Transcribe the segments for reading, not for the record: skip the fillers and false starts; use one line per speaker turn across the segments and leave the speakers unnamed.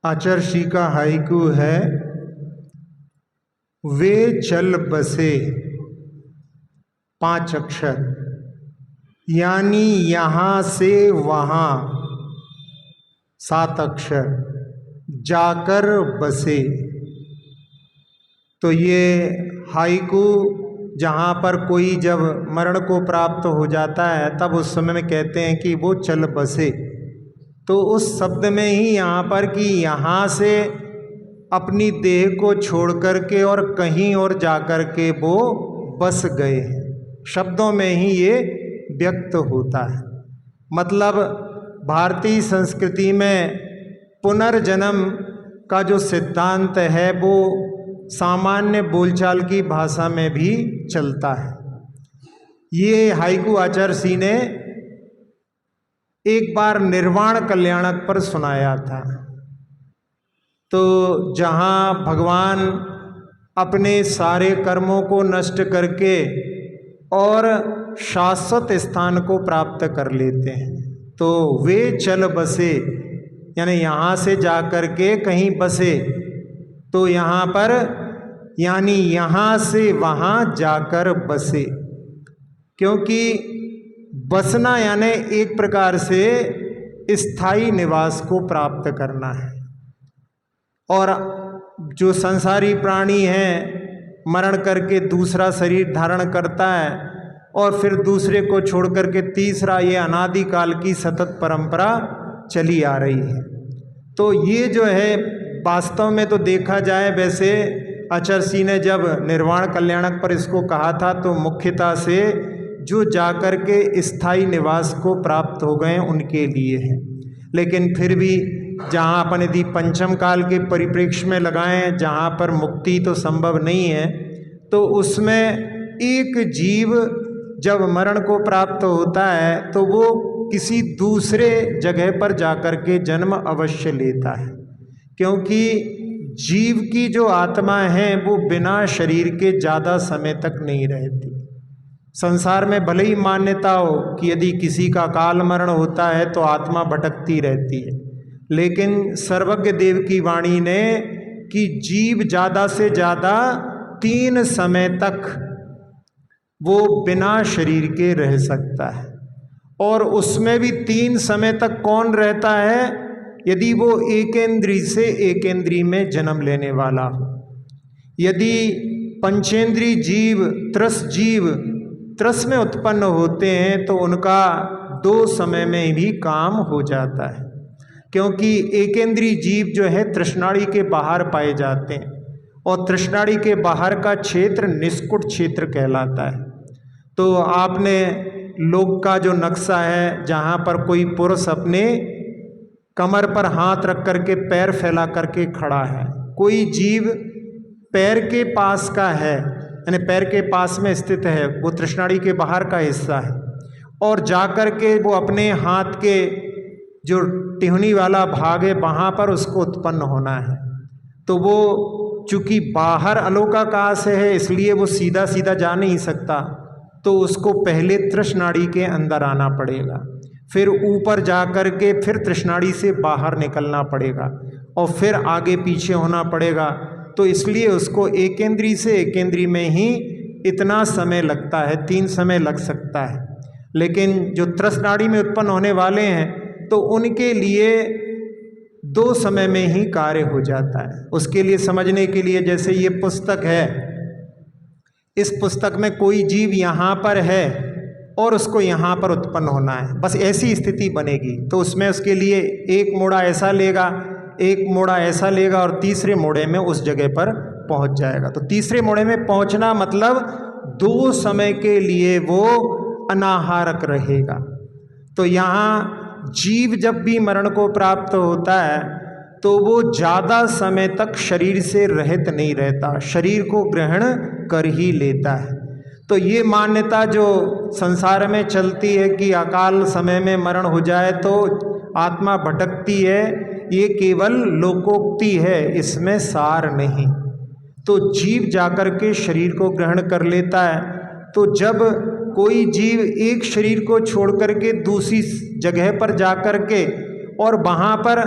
आचर्षी का हाइकू है, वे चल बसे, 5 अक्षर, यानी यहाँ से वहाँ, 7 अक्षर, जाकर बसे। तो ये हाइकू जहाँ पर कोई जब मरण को प्राप्त हो जाता है तब उस समय में कहते हैं कि वो चल बसे। तो उस शब्द में ही यहाँ पर कि यहाँ से अपनी देह को छोड़ करके और कहीं और जा कर के वो बस गए हैं, शब्दों में ही ये व्यक्त होता है। मतलब भारतीय संस्कृति में पुनर्जन्म का जो सिद्धांत है वो सामान्य बोलचाल की भाषा में भी चलता है। ये हाइकू आचर्षी ने एक बार निर्वाण कल्याणक पर सुनाया था। तो जहाँ भगवान अपने सारे कर्मों को नष्ट करके और शाश्वत स्थान को प्राप्त कर लेते हैं, तो वे चल बसे, यानी यहाँ से जा कर के कहीं बसे। तो यहाँ पर यानी यहाँ से वहाँ जाकर बसे, क्योंकि बसना यानी एक प्रकार से स्थायी निवास को प्राप्त करना है। और जो संसारी प्राणी हैं, मरण करके दूसरा शरीर धारण करता है और फिर दूसरे को छोड़ करके तीसरा, ये अनादिकाल की सतत परंपरा चली आ रही है। तो ये जो है वास्तव में तो देखा जाए, वैसे आचर्षी ने जब निर्वाण कल्याणक पर इसको कहा था तो मुख्यतः से जो जाकर के स्थायी निवास को प्राप्त हो गए उनके लिए है। लेकिन फिर भी जहाँ अपन यदि पंचम काल के परिप्रेक्ष्य में लगाएं, जहाँ पर मुक्ति तो संभव नहीं है, तो उसमें एक जीव जब मरण को प्राप्त होता है तो वो किसी दूसरे जगह पर जाकर के जन्म अवश्य लेता है, क्योंकि जीव की जो आत्मा है वो बिना शरीर के ज़्यादा समय तक नहीं रहती। संसार में भले ही मान्यता हो कि यदि किसी का काल मरण होता है तो आत्मा भटकती रहती है, लेकिन सर्वज्ञ देव की वाणी ने कि जीव ज़्यादा से ज़्यादा 3 समय तक वो बिना शरीर के रह सकता है। और उसमें भी 3 समय तक कौन रहता है? यदि वो एकेंद्री से एकेंद्री में जन्म लेने वाला हो। यदि पंचेंद्री जीव, त्रस में उत्पन्न होते हैं तो उनका 2 समय में भी काम हो जाता है, क्योंकि एकेंद्री जीव जो है तृष्णाड़ी के बाहर पाए जाते हैं और तृष्णाड़ी के बाहर का क्षेत्र निष्कुट क्षेत्र कहलाता है। तो आपने लोक का जो नक्शा है, जहाँ पर कोई पुरुष अपने कमर पर हाथ रख करके पैर फैला करके खड़ा है, कोई जीव पैर के पास का है, यानी पैर के पास में स्थित है, वो तृष्णाड़ी के बाहर का हिस्सा है, और जाकर के वो अपने हाथ के जो टिहनी वाला भाग है वहाँ पर उसको उत्पन्न होना है। तो वो चूँकि बाहर अलोकाकाश है इसलिए वो सीधा सीधा जा नहीं सकता, तो उसको पहले तृष्णाड़ी के अंदर आना पड़ेगा, फिर ऊपर जा कर के फिर तृष्णाड़ी से बाहर निकलना पड़ेगा और फिर आगे पीछे होना पड़ेगा। तो इसलिए उसको एकेंद्री से एकेंद्री में ही इतना समय लगता है, 3 समय लग सकता है। लेकिन जो तृष्णाड़ी में उत्पन्न होने वाले हैं तो उनके लिए 2 समय में ही कार्य हो जाता है। उसके लिए समझने के लिए, जैसे ये पुस्तक है, इस पुस्तक में कोई जीव यहाँ पर है और उसको यहाँ पर उत्पन्न होना है, बस ऐसी स्थिति बनेगी। तो उसमें उसके लिए एक मोड़ा ऐसा लेगा, एक मोड़ा ऐसा लेगा और तीसरे मोड़े में उस जगह पर पहुँच जाएगा। तो तीसरे मोड़े में पहुँचना मतलब 2 समय के लिए वो अनाहारक रहेगा। तो यहाँ जीव जब भी मरण को प्राप्त होता है तो वो ज़्यादा समय तक शरीर से रहित नहीं रहता, शरीर को ग्रहण कर ही लेता है। तो ये मान्यता जो संसार में चलती है कि अकाल समय में मरण हो जाए तो आत्मा भटकती है, ये केवल लोकोक्ति है, इसमें सार नहीं। तो जीव जाकर के शरीर को ग्रहण कर लेता है। तो जब कोई जीव एक शरीर को छोड़ करके दूसरी जगह पर जा कर के और वहाँ पर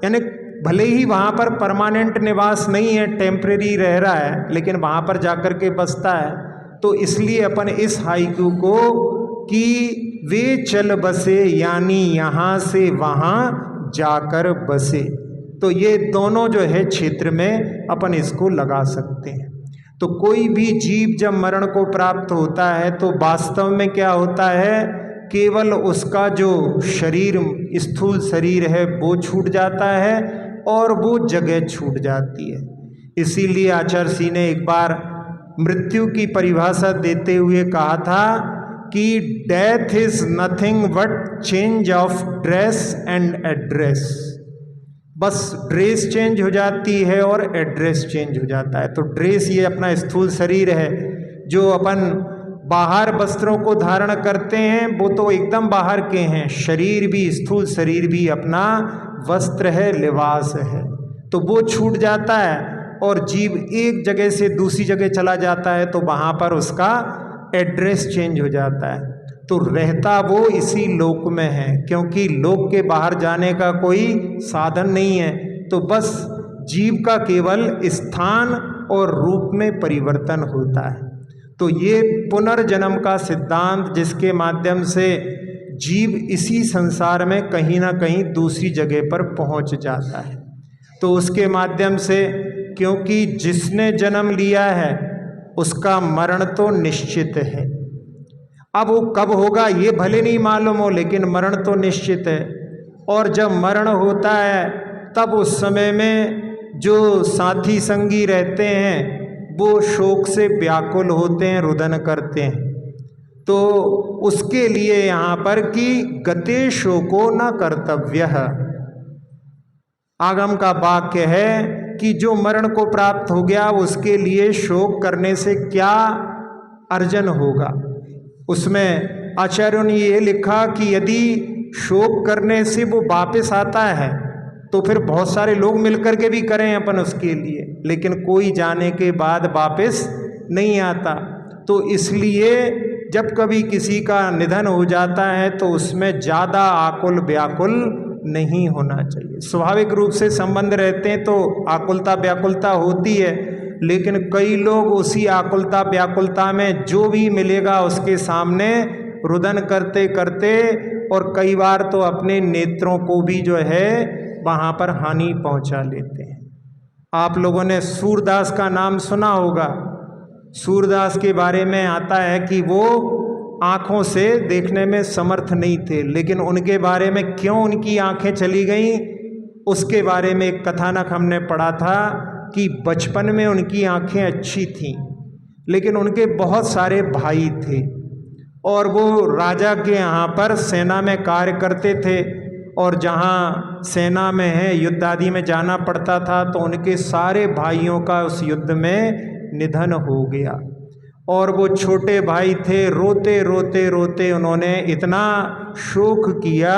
यानी भले ही वहाँ पर परमानेंट निवास नहीं है, टेम्परेरी रह रहा है, लेकिन वहाँ पर जाकर के बसता है। तो इसलिए अपन इस हाइकू को कि वे चल बसे, यानी यहाँ से वहाँ जाकर बसे, तो ये दोनों जो है क्षेत्र में अपन इसको लगा सकते हैं। तो कोई भी जीव जब मरण को प्राप्त होता है तो वास्तव में क्या होता है, केवल उसका जो शरीर, स्थूल शरीर है वो छूट जाता है और वो जगह छूट जाती है। इसीलिए आचार्य सिंह ने एक बार मृत्यु की परिभाषा देते हुए कहा था कि death is nothing but change of dress and address. बस ड्रेस चेंज हो जाती है और एड्रेस चेंज हो जाता है। तो ड्रेस ये अपना स्थूल शरीर है, जो अपन बाहर वस्त्रों को धारण करते हैं वो तो एकदम बाहर के हैं, शरीर भी, स्थूल शरीर भी अपना वस्त्र है, लिबास है, तो वो छूट जाता है और जीव एक जगह से दूसरी जगह चला जाता है तो वहाँ पर उसका एड्रेस चेंज हो जाता है। तो रहता वो इसी लोक में है, क्योंकि लोक के बाहर जाने का कोई साधन नहीं है, तो बस जीव का केवल स्थान और रूप में परिवर्तन होता है। तो ये पुनर्जन्म का सिद्धांत, जिसके माध्यम से जीव इसी संसार में कहीं ना कहीं दूसरी जगह पर पहुंच जाता है, तो उसके माध्यम से, क्योंकि जिसने जन्म लिया है उसका मरण तो निश्चित है। अब वो कब होगा ये भले नहीं मालूम हो, लेकिन मरण तो निश्चित है। और जब मरण होता है तब उस समय में जो साथी संगी रहते हैं वो शोक से व्याकुल होते हैं, रुदन करते हैं। तो उसके लिए यहाँ पर कि गते शोको न कर्तव्यः, आगम का वाक्य है कि जो मरण को प्राप्त हो गया उसके लिए शोक करने से क्या अर्जन होगा। उसमें आचार्यों ने ये लिखा कि यदि शोक करने से वो वापस आता है तो फिर बहुत सारे लोग मिलकर के भी करें अपन उसके लिए, लेकिन कोई जाने के बाद वापस नहीं आता। तो इसलिए जब कभी किसी का निधन हो जाता है तो उसमें ज़्यादा आकुल व्याकुल नहीं होना चाहिए। स्वाभाविक रूप से संबंध रहते हैं तो आकुलता व्याकुलता होती है, लेकिन कई लोग उसी आकुलता व्याकुलता में जो भी मिलेगा उसके सामने रुदन करते करते, और कई बार तो अपने नेत्रों को भी जो है वहाँ पर हानि पहुँचा लेते हैं। आप लोगों ने सूरदास का नाम सुना होगा। सूरदास के बारे में आता है कि वो आँखों से देखने में समर्थ नहीं थे, लेकिन उनके बारे में क्यों उनकी आँखें चली गईं उसके बारे में एक कथानक हमने पढ़ा था कि बचपन में उनकी आँखें अच्छी थीं, लेकिन उनके बहुत सारे भाई थे और वो राजा के यहाँ पर सेना में कार्य करते थे, और जहाँ सेना में है युद्ध आदि में जाना पड़ता था तो उनके सारे भाइयों का उस युद्ध में निधन हो गया। और वो छोटे भाई थे, रोते रोते रोते उन्होंने इतना शोक किया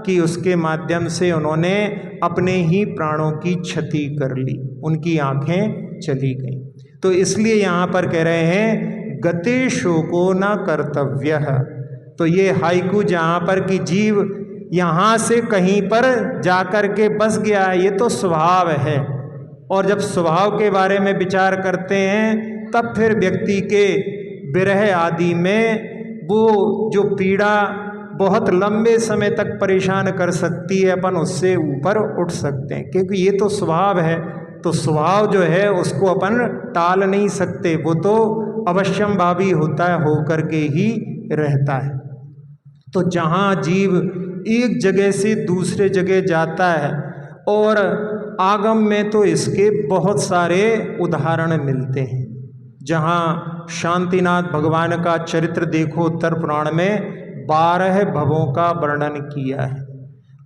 कि उसके माध्यम से उन्होंने अपने ही प्राणों की क्षति कर ली, उनकी आँखें चली गईं। तो इसलिए यहाँ पर कह रहे हैं गते शोको न कर्तव्यः। तो ये हाइकू जहाँ पर कि जीव यहाँ से कहीं पर जाकर के बस गया, ये तो स्वभाव है, और जब स्वभाव के बारे में विचार करते हैं तब फिर व्यक्ति के विरह आदि में वो जो पीड़ा बहुत लंबे समय तक परेशान कर सकती है, अपन उससे ऊपर उठ सकते हैं, क्योंकि ये तो स्वभाव है। तो स्वभाव जो है उसको अपन टाल नहीं सकते, वो तो अवश्यंभावी होता है, होकर के ही रहता है। तो जहाँ जीव एक जगह से दूसरे जगह जाता है, और आगम में तो इसके बहुत सारे उदाहरण मिलते हैं। जहाँ शांतिनाथ भगवान का चरित्र देखो, उत्तर पुराण में 12 भवों का वर्णन किया है।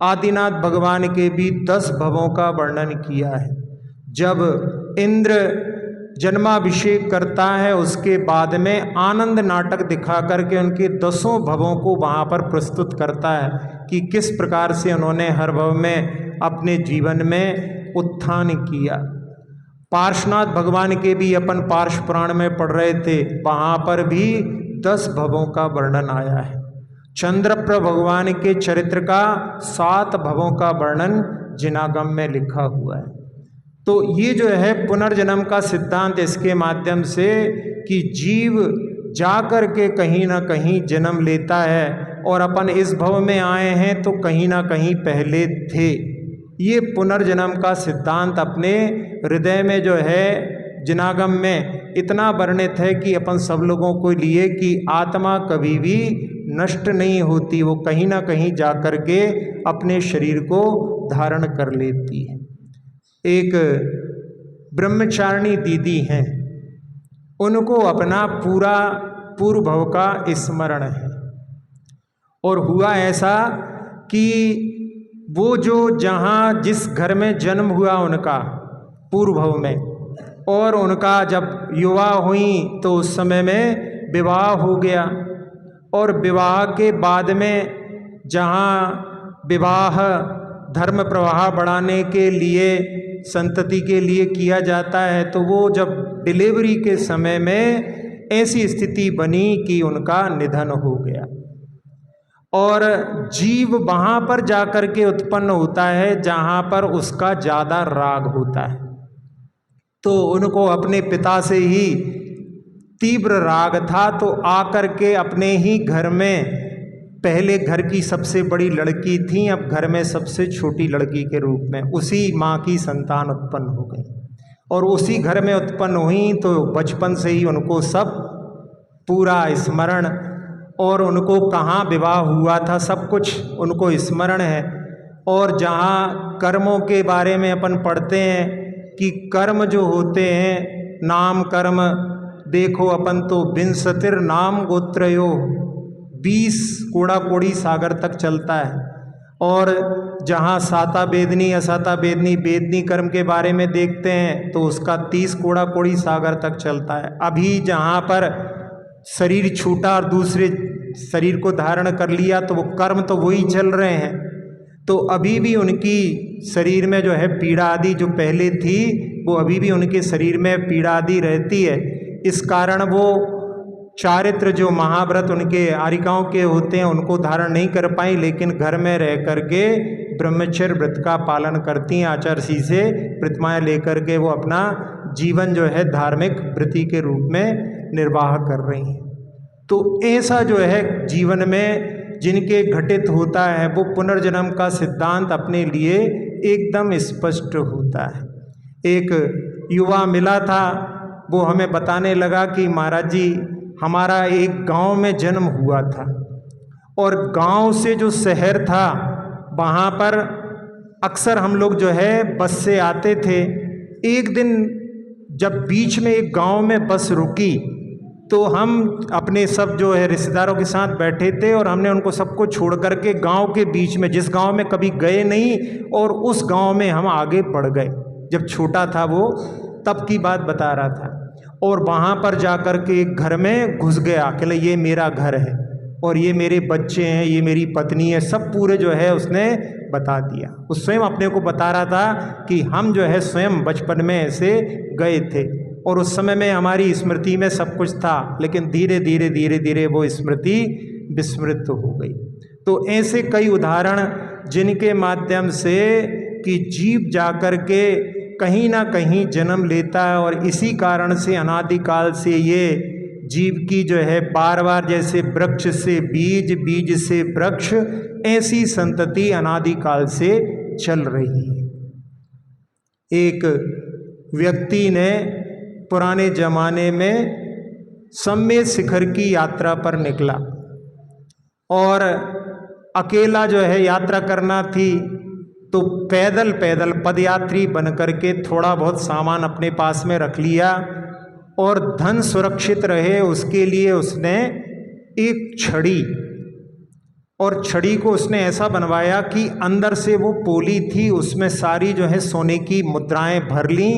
आदिनाथ भगवान के भी 10 भवों का वर्णन किया है। जब इंद्र जन्माभिषेक करता है उसके बाद में आनंद नाटक दिखा करके उनके 10 भवों को वहाँ पर प्रस्तुत करता है कि किस प्रकार से उन्होंने हर भव में अपने जीवन में उत्थान किया। पार्श्वनाथ भगवान के भी अपन पार्श्व पुराण में पढ़ रहे थे, वहाँ पर भी 10 भवों का वर्णन आया है। चंद्रप्रभ भगवान के चरित्र का 7 भवों का वर्णन जिनागम में लिखा हुआ है। तो ये जो है पुनर्जन्म का सिद्धांत इसके माध्यम से कि जीव जा कर के कहीं ना कहीं जन्म लेता है और अपन इस भव में आए हैं तो कहीं ना कहीं पहले थे। ये पुनर्जन्म का सिद्धांत अपने हृदय में जो है जिनागम में इतना वर्णित है कि अपन सब लोगों को लिए कि आत्मा कभी भी नष्ट नहीं होती, वो कहीं ना कहीं जा कर के अपने शरीर को धारण कर लेती है। एक ब्रह्मचारिणी दीदी हैं, उनको अपना पूरा पूर्व भव का स्मरण है और हुआ ऐसा कि वो जो जहाँ जिस घर में जन्म हुआ उनका पूर्व भव में, और उनका जब युवा हुई तो उस समय में विवाह हो गया और विवाह के बाद में जहाँ विवाह धर्म प्रवाह बढ़ाने के लिए संतति के लिए किया जाता है तो वो जब डिलीवरी के समय में ऐसी स्थिति बनी कि उनका निधन हो गया और जीव वहाँ पर जाकर के उत्पन्न होता है जहाँ पर उसका ज़्यादा राग होता है। तो उनको अपने पिता से ही तीव्र राग था, तो आकर के अपने ही घर में, पहले घर की सबसे बड़ी लड़की थी, अब घर में सबसे छोटी लड़की के रूप में उसी माँ की संतान उत्पन्न हो गई और उसी घर में उत्पन्न हुई। तो बचपन से ही उनको सब पूरा स्मरण और उनको कहाँ विवाह हुआ था सब कुछ उनको स्मरण है। और जहाँ कर्मों के बारे में अपन पढ़ते हैं कि कर्म जो होते हैं, नाम कर्म, देखो अपन तो विंशतिर नाम गोत्रयो, 20 कोड़ा कोड़ी सागर तक चलता है। और जहाँ साता वेदनी असाता वेदनी वेदनी कर्म के बारे में देखते हैं तो उसका 30 कोड़ा कोड़ी सागर तक चलता है। अभी जहाँ पर शरीर छूटा और दूसरे शरीर को धारण कर लिया तो वो कर्म तो वही चल रहे हैं। तो अभी भी उनकी शरीर में जो है पीड़ा आदि जो पहले थी वो अभी भी उनके शरीर में पीड़ा आदि रहती है। इस कारण वो चारित्र जो महाव्रत उनके आरिकाओं के होते हैं उनको धारण नहीं कर पाई, लेकिन घर में रह करके ब्रह्मचर्य व्रत का पालन करती हैं। आचार सी से प्रतिमाएँ लेकर के वो अपना जीवन जो है धार्मिक वृत्ति के रूप में निर्वाह कर रही हैं। तो ऐसा जो है जीवन में जिनके घटित होता है वो पुनर्जन्म का सिद्धांत अपने लिए एकदम स्पष्ट होता है। एक युवा मिला था, वो हमें बताने लगा कि महाराज जी हमारा एक गांव में जन्म हुआ था और गांव से जो शहर था वहाँ पर अक्सर हम लोग जो है बस से आते थे। एक दिन जब बीच में एक गांव में बस रुकी तो हम अपने सब जो है रिश्तेदारों के साथ बैठे थे और हमने उनको सबको छोड़ करके गांव के बीच में, जिस गांव में कभी गए नहीं, और उस गांव में हम आगे बढ़ गए। जब छोटा था वो तब की बात बता रहा था। और वहाँ पर जा कर के एक घर में घुस गया, अकेले ये मेरा घर है और ये मेरे बच्चे हैं, ये मेरी पत्नी है, सब पूरे जो है उसने बता दिया। वो स्वयं अपने को बता रहा था कि हम जो है स्वयं बचपन में ऐसे गए थे और उस समय में हमारी स्मृति में सब कुछ था, लेकिन धीरे धीरे धीरे धीरे वो स्मृति विस्मृत हो गई। तो ऐसे कई उदाहरण जिनके माध्यम से कि जीव जाकर के कहीं ना कहीं जन्म लेता है और इसी कारण से अनादिकाल से ये जीव की जो है बार बार जैसे वृक्ष से बीज, बीज से वृक्ष, ऐसी संतति अनादिकाल से चल रही है। एक व्यक्ति ने पुराने जमाने में सम्मेद शिखर की यात्रा पर निकला और अकेला जो है यात्रा करना थी, तो पैदल पैदल पदयात्री बन करके थोड़ा बहुत सामान अपने पास में रख लिया और धन सुरक्षित रहे उसके लिए उसने एक छड़ी, और छड़ी को उसने ऐसा बनवाया कि अंदर से वो पोली थी, उसमें सारी जो है सोने की मुद्राएं भर ली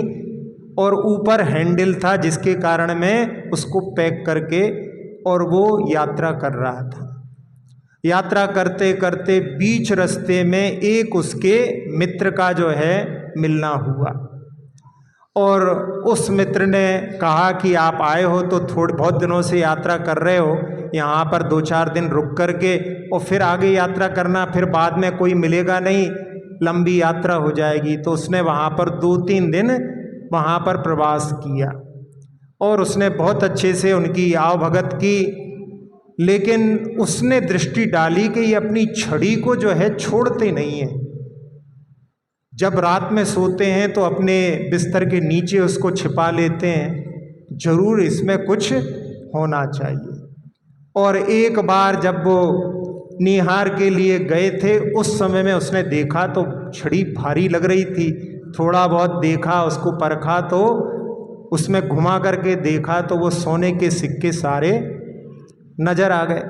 और ऊपर हैंडल था जिसके कारण में उसको पैक करके और वो यात्रा कर रहा था। यात्रा करते करते बीच रास्ते में एक उसके मित्र का जो है मिलना हुआ और उस मित्र ने कहा कि आप आए हो तो थोड़े बहुत दिनों से यात्रा कर रहे हो, यहाँ पर 2-4 दिन रुक करके और फिर आगे यात्रा करना, फिर बाद में कोई मिलेगा नहीं, लंबी यात्रा हो जाएगी। तो उसने वहाँ पर 2-3 दिन वहाँ पर प्रवास किया और उसने बहुत अच्छे से उनकी आवभगत की, लेकिन उसने दृष्टि डाली कि ये अपनी छड़ी को जो है छोड़ते नहीं हैं। जब रात में सोते हैं तो अपने बिस्तर के नीचे उसको छिपा लेते हैं, जरूर इसमें कुछ होना चाहिए। और एक बार जब वो निहार के लिए गए थे, उस समय में उसने देखा तो छड़ी भारी लग रही थी। थोड़ा बहुत देखा, उसको परखा तो उसमें घुमा करके देखा तो वो सोने के सिक्के सारे नजर आ गए।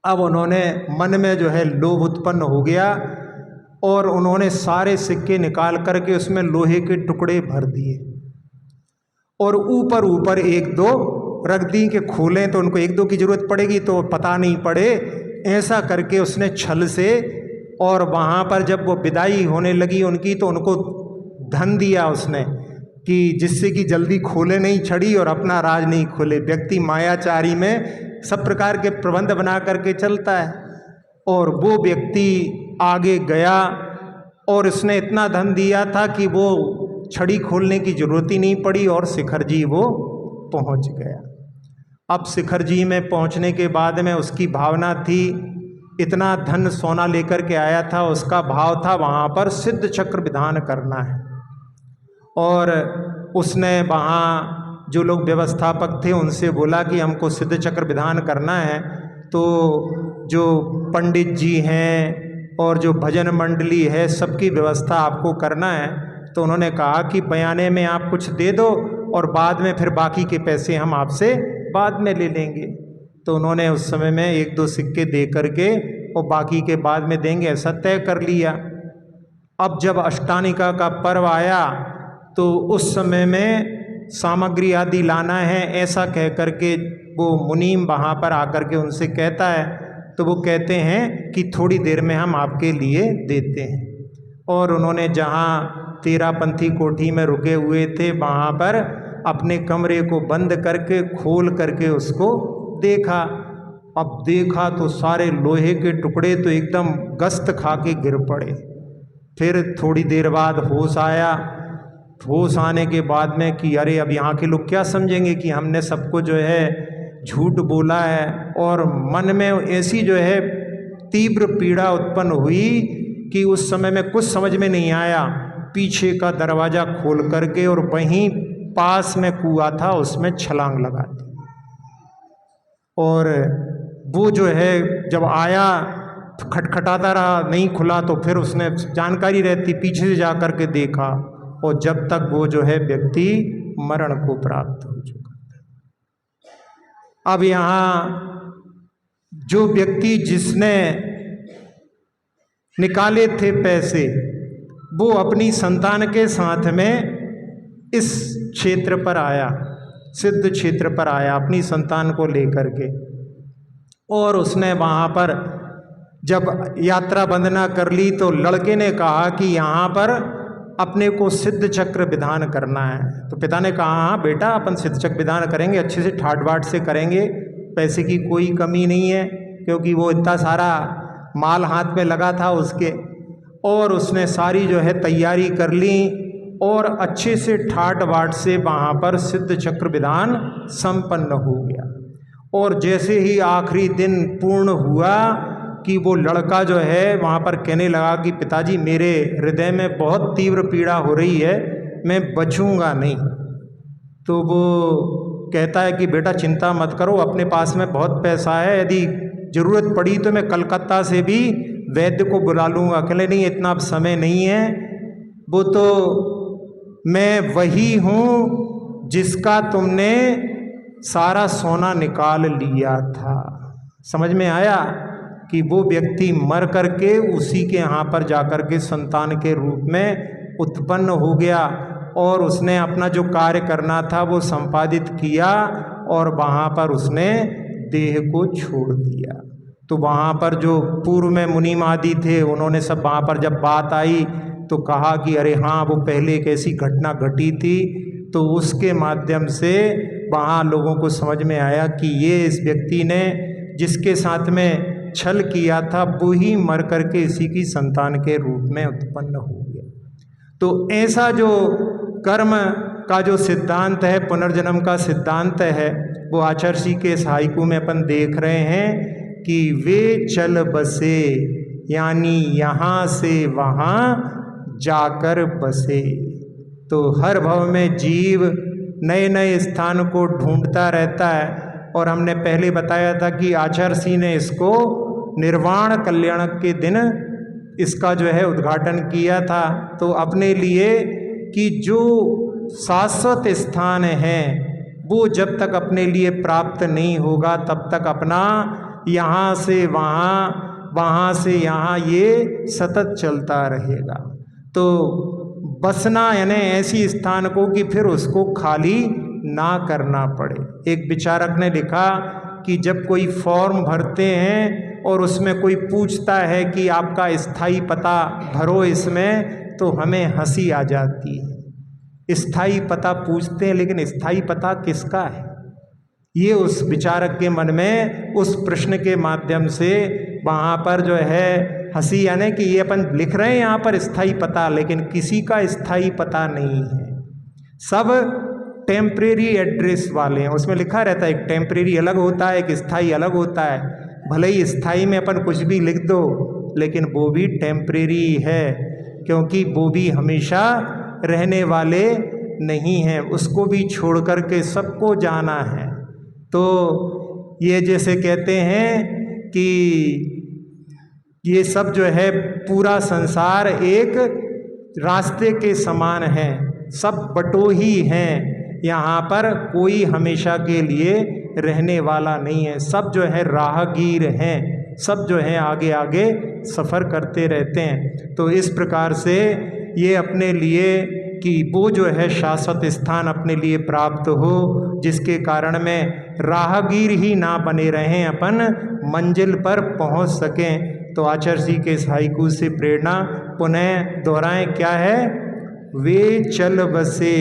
अब उन्होंने मन में जो है लोभ उत्पन्न हो गया और उन्होंने सारे सिक्के निकाल करके उसमें लोहे के टुकड़े भर दिए और ऊपर ऊपर 1-2 रख दी कि खोलें तो उनको 1-2 की जरूरत पड़ेगी तो पता नहीं पड़े। ऐसा करके उसने छल से, और वहाँ पर जब वो विदाई होने लगी उनकी तो उनको धन दिया उसने कि जिससे कि जल्दी खोले नहीं छड़ी और अपना राज नहीं खोले। व्यक्ति मायाचारी में सब प्रकार के प्रबंध बना करके चलता है। और वो व्यक्ति आगे गया और उसने इतना धन दिया था कि वो छड़ी खोलने की जरूरत ही नहीं पड़ी और शिखर जी वो पहुंच गया। अब शिखर जी में पहुंचने के बाद में उसकी भावना थी, इतना धन सोना लेकर के आया था, उसका भाव था वहाँ पर सिद्ध चक्र विधान करना है। और उसने वहाँ जो लोग व्यवस्थापक थे उनसे बोला कि हमको सिद्ध चक्र विधान करना है, तो जो पंडित जी हैं और जो भजन मंडली है सबकी व्यवस्था आपको करना है। तो उन्होंने कहा कि बयाने में आप कुछ दे दो और बाद में फिर बाकी के पैसे हम आपसे बाद में ले लेंगे। तो उन्होंने उस समय में 1-2 सिक्के दे करके और बाकी के बाद में देंगे ऐसा तय कर लिया। अब जब अष्टानिका का पर्व आया तो उस समय में सामग्री आदि लाना है ऐसा कह करके वो मुनीम वहाँ पर आकर के उनसे कहता है, तो वो कहते हैं कि थोड़ी देर में हम आपके लिए देते हैं। और उन्होंने जहाँ तेरापंथी कोठी में रुके हुए थे वहाँ पर अपने कमरे को बंद करके खोल करके उसको देखा। अब देखा तो सारे लोहे के टुकड़े तो एकदम गस्त खा के गिर पड़े। फिर थोड़ी देर बाद होश आया। होश आने के बाद में कि अरे अब यहाँ के लोग क्या समझेंगे कि हमने सबको जो है झूठ बोला है। और मन में ऐसी जो है तीव्र पीड़ा उत्पन्न हुई कि उस समय में कुछ समझ में नहीं आया। पीछे का दरवाज़ा खोल करके और वहीं पास में कुआं था उसमें छलांग लगा दी। और वो जो है जब आया खटखटाता रहा, नहीं खुला, तो फिर उसने जानकारी रहती पीछे से जा कर के देखा और जब तक वो जो है व्यक्ति मरण को प्राप्त हो चुका था। अब यहाँ जो व्यक्ति जिसने निकाले थे पैसे वो अपनी संतान के साथ में इस क्षेत्र पर आया, सिद्ध क्षेत्र पर आया अपनी संतान को लेकर के। और उसने वहाँ पर जब यात्रा वंदना कर ली तो लड़के ने कहा कि यहाँ पर अपने को सिद्ध चक्र विधान करना है। तो पिता ने कहा हाँ बेटा अपन सिद्ध चक्र विधान करेंगे, अच्छे से ठाट बाट से करेंगे, पैसे की कोई कमी नहीं है, क्योंकि वो इतना सारा माल हाथ में लगा था उसके। और उसने सारी जो है तैयारी कर ली और अच्छे से ठाट बाट से वहाँ पर सिद्ध चक्र विधान संपन्न हो गया। और जैसे ही आखिरी दिन पूर्ण हुआ कि वो लड़का जो है वहाँ पर कहने लगा कि पिताजी मेरे हृदय में बहुत तीव्र पीड़ा हो रही है, मैं बचूंगा नहीं। तो वो कहता है कि बेटा चिंता मत करो, अपने पास में बहुत पैसा है, यदि ज़रूरत पड़ी तो मैं कलकत्ता से भी वैद्य को बुला लूँगा। कहले नहीं इतना अब समय नहीं है, वो तो मैं वही हूँ जिसका तुमने सारा सोना निकाल लिया था। समझ में आया कि वो व्यक्ति मर करके उसी के यहाँ पर जाकर के संतान के रूप में उत्पन्न हो गया और उसने अपना जो कार्य करना था वो संपादित किया और वहाँ पर उसने देह को छोड़ दिया। तो वहाँ पर जो पूर्व में मुनीम आदि थे उन्होंने सब वहाँ पर जब बात आई तो कहा कि अरे हाँ वो पहले एक ऐसी घटना घटी थी। तो उसके माध्यम से वहाँ लोगों को समझ में आया कि ये इस व्यक्ति ने जिसके साथ में छल किया था वो ही मर करके इसी की संतान के रूप में उत्पन्न हो गया। तो ऐसा जो कर्म का जो सिद्धांत है, पुनर्जन्म का सिद्धांत है, वो आचर्षी के इस हाइकू में अपन देख रहे हैं कि वे चल बसे, यानी यहाँ से वहाँ जाकर बसे। तो हर भव में जीव नए नए स्थान को ढूंढता रहता है, और हमने पहले बताया था कि आचर्षी ने इसको निर्वाण कल्याणक के दिन इसका जो है उद्घाटन किया था। तो अपने लिए कि जो शाश्वत स्थान है वो जब तक अपने लिए प्राप्त नहीं होगा तब तक अपना यहाँ से वहाँ, वहाँ से यहाँ ये सतत चलता रहेगा। तो बसना यानी ऐसी स्थान को कि फिर उसको खाली ना करना पड़े। एक विचारक ने लिखा कि जब कोई फॉर्म भरते हैं और उसमें कोई पूछता है कि आपका स्थायी पता भरो इसमें, तो हमें हंसी आ जाती है। स्थायी पता पूछते हैं, लेकिन स्थायी पता किसका है? ये उस विचारक के मन में उस प्रश्न के माध्यम से वहाँ पर जो है हंसी, यानी कि ये अपन लिख रहे हैं यहाँ पर स्थायी पता, लेकिन किसी का स्थायी पता नहीं है, सब टेम्परेरी एड्रेस वाले हैं। उसमें लिखा रहता है एक टेम्परेरी अलग होता है, एक स्थायी अलग होता है। भले ही स्थायी में अपन कुछ भी लिख दो, लेकिन वो भी टेम्परेरी है, क्योंकि वो भी हमेशा रहने वाले नहीं हैं, उसको भी छोड़ कर के सबको जाना है। तो ये जैसे कहते हैं कि ये सब जो है पूरा संसार एक रास्ते के समान है, सब बटोही हैं, यहाँ पर कोई हमेशा के लिए रहने वाला नहीं है, सब जो है राहगीर हैं, सब जो है आगे आगे सफ़र करते रहते हैं। तो इस प्रकार से ये अपने लिए कि वो जो है शाश्वत स्थान अपने लिए प्राप्त हो, जिसके कारण में राहगीर ही ना बने रहें, अपन मंजिल पर पहुंच सकें। तो आचर्षी के इस हाइकू से प्रेरणा पुनः दोहराएं, क्या है? वे चल बसे,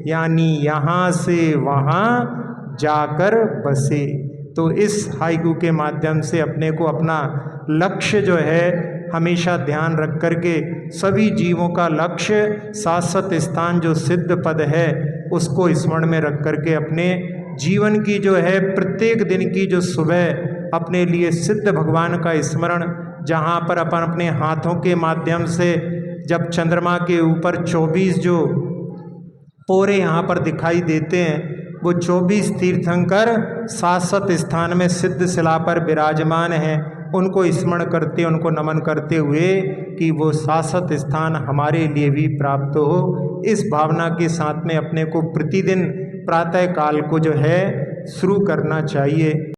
यानी यहाँ से वहाँ जाकर बसे। तो इस हाइकू के माध्यम से अपने को अपना लक्ष्य जो है हमेशा ध्यान रख करके, सभी जीवों का लक्ष्य शाश्वत स्थान जो सिद्ध पद है उसको स्मरण में रख करके अपने जीवन की जो है प्रत्येक दिन की जो सुबह अपने लिए सिद्ध भगवान का स्मरण, जहाँ पर अपन अपने हाथों के माध्यम से जब चंद्रमा के ऊपर 24 जो पोरे यहाँ पर दिखाई देते हैं, वो 24 तीर्थंकर शाश्वत स्थान में सिद्ध शिला पर विराजमान हैं, उनको स्मरण करते, उनको नमन करते हुए कि वो शाश्वत स्थान हमारे लिए भी प्राप्त हो, इस भावना के साथ में अपने को प्रतिदिन प्रातः काल को जो है शुरू करना चाहिए।